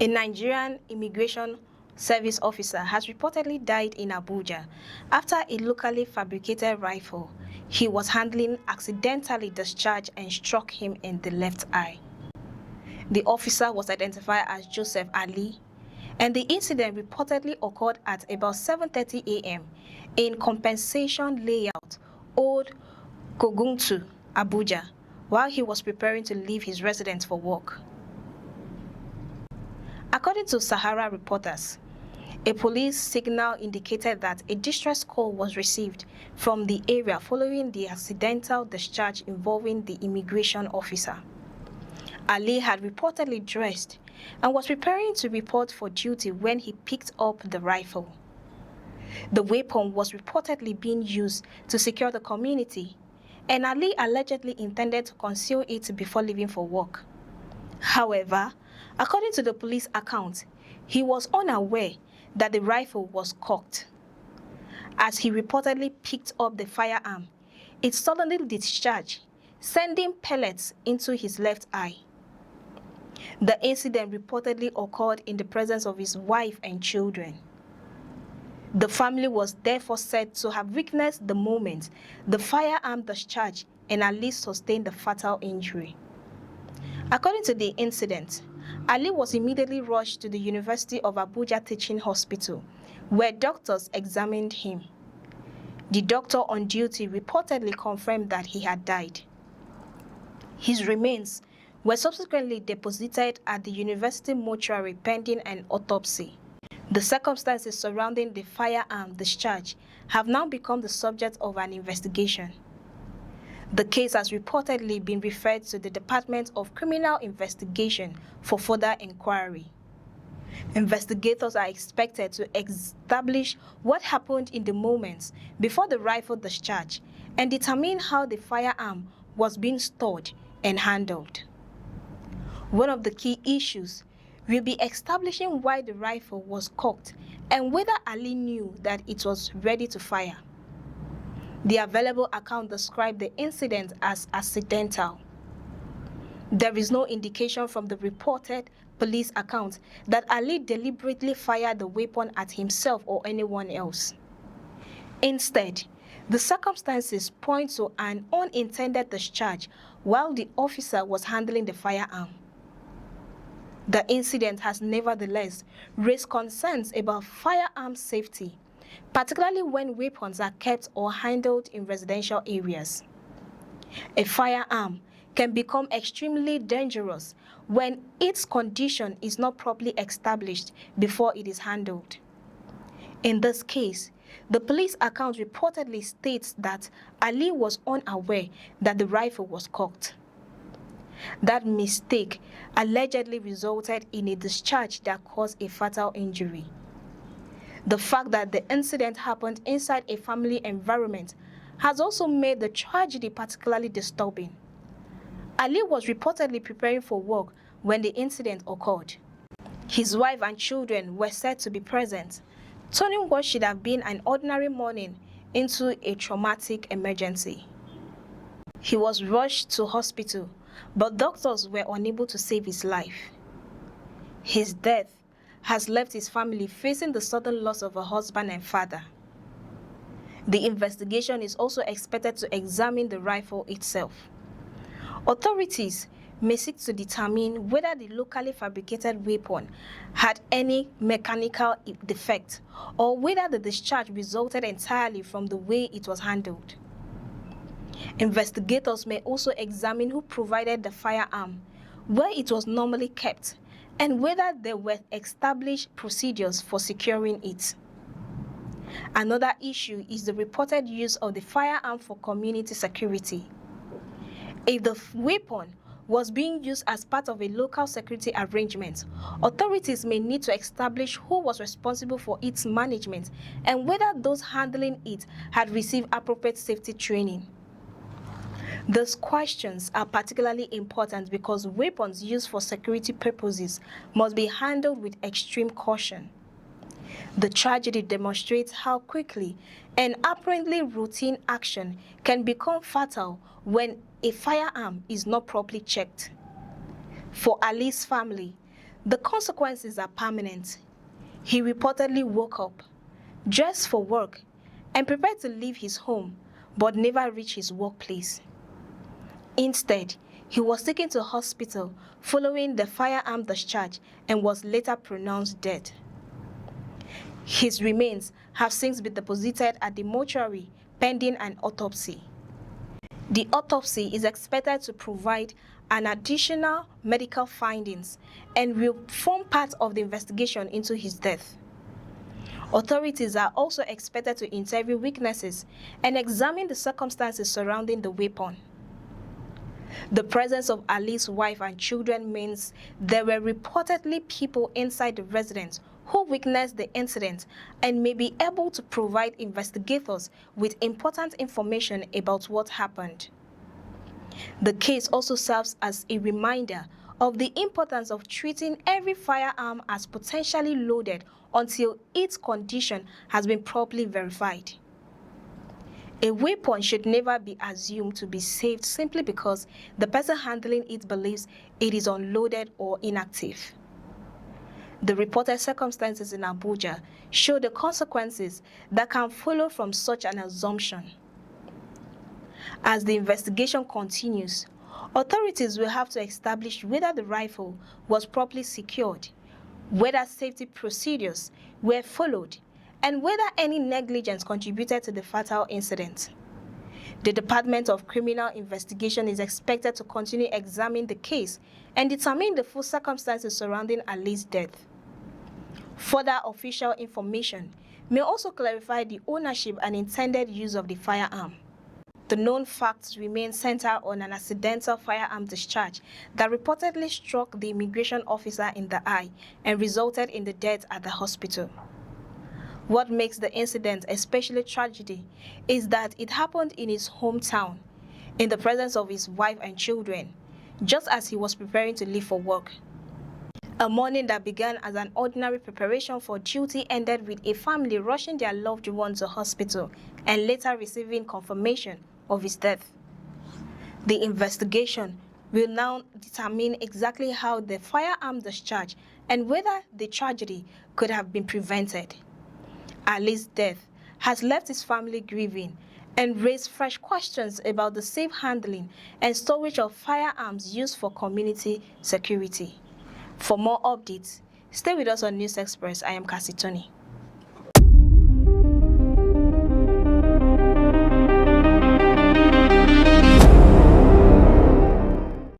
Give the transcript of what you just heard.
A Nigerian immigration service officer has reportedly died in Abuja after a locally fabricated rifle he was handling accidentally discharged and struck him in the left eye. The officer was identified as Joseph Ali, and the incident reportedly occurred at about 7:30 a.m. in Compensation Layout, Old Koguntu, Abuja, while he was preparing to leave his residence for work. According to Sahara reporters, a police signal indicated that a distress call was received from the area following the accidental discharge involving the immigration officer. Ali had reportedly dressed and was preparing to report for duty when he picked up the rifle. The weapon was reportedly being used to secure the community, and Ali allegedly intended to conceal it before leaving for work. However, according to the police account, he was unaware that the rifle was cocked. As he reportedly picked up the firearm, it suddenly discharged, sending pellets into his left eye. The incident reportedly occurred in the presence of his wife and children. The family was therefore said to have witnessed the moment the firearm discharged and Ali sustained the fatal injury. According to the incident, Ali was immediately rushed to the University of Abuja Teaching Hospital, where doctors examined him. The doctor on duty reportedly confirmed that he had died. His remains were subsequently deposited at the university mortuary pending an autopsy. The circumstances surrounding the firearm discharge have now become the subject of an investigation. The case has reportedly been referred to the Department of Criminal Investigation for further inquiry. Investigators are expected to establish what happened in the moments before the rifle discharge and determine how the firearm was being stored and handled. One of the key issues will be establishing why the rifle was cocked and whether Ali knew that it was ready to fire. The available account described the incident as accidental. There is no indication from the reported police account that Ali deliberately fired the weapon at himself or anyone else. Instead, the circumstances point to an unintended discharge while the officer was handling the firearm. The incident has nevertheless raised concerns about firearm safety, particularly when weapons are kept or handled in residential areas. A firearm can become extremely dangerous when its condition is not properly established before it is handled. In this case, the police account reportedly states that Ali was unaware that the rifle was cocked. That mistake allegedly resulted in a discharge that caused a fatal injury. The fact that the incident happened inside a family environment has also made the tragedy particularly disturbing. Ali was reportedly preparing for work when the incident occurred. His wife and children were said to be present, turning what should have been an ordinary morning into a traumatic emergency. He was rushed to hospital, but doctors were unable to save his life. His death has left his family facing the sudden loss of a husband and father. The investigation is also expected to examine the rifle itself. Authorities may seek to determine whether the locally fabricated weapon had any mechanical defect or whether the discharge resulted entirely from the way it was handled. Investigators may also examine who provided the firearm, where it was normally kept, and whether there were established procedures for securing it. Another issue is the reported use of the firearm for community security. If the weapon was being used as part of a local security arrangement, authorities may need to establish who was responsible for its management and whether those handling it had received appropriate safety training. These questions are particularly important because weapons used for security purposes must be handled with extreme caution. The tragedy demonstrates how quickly an apparently routine action can become fatal when a firearm is not properly checked. For Ali's family, The consequences are permanent. He reportedly woke up, dressed for work, and prepared to leave his home, but never reached his workplace. Instead, he was taken to hospital following the firearm discharge and was later pronounced dead. His remains have since been deposited at the mortuary pending an autopsy. The autopsy is expected to provide an additional medical findings and will form part of the investigation into his death. Authorities are also expected to interview witnesses and examine the circumstances surrounding the weapon. The presence of Ali's wife and children means there were reportedly people inside the residence who witnessed the incident and may be able to provide investigators with important information about what happened. The case also serves as a reminder of the importance of treating every firearm as potentially loaded until its condition has been properly verified. A weapon should never be assumed to be safe simply because the person handling it believes it is unloaded or inactive. The reported circumstances in Abuja show the consequences that can follow from such an assumption. As the investigation continues, authorities will have to establish whether the rifle was properly secured, whether safety procedures were followed, and whether any negligence contributed to the fatal incident. The Department of Criminal Investigation is expected to continue examining the case and determine the full circumstances surrounding Ali's death. Further official information may also clarify the ownership and intended use of the firearm. The known facts remain centered on an accidental firearm discharge that reportedly struck the immigration officer in the eye and resulted in the death at the hospital. What makes the incident especially tragedy is that it happened in his hometown, in the presence of his wife and children, just as he was preparing to leave for work. A morning that began as an ordinary preparation for duty ended with a family rushing their loved one to hospital and later receiving confirmation of his death. The investigation will now determine exactly how the firearm discharge and whether the tragedy could have been prevented. Ali's death has left his family grieving and raised fresh questions about the safe handling and storage of firearms used for community security. For more updates, stay with us on News Express. I am Cassie Tony.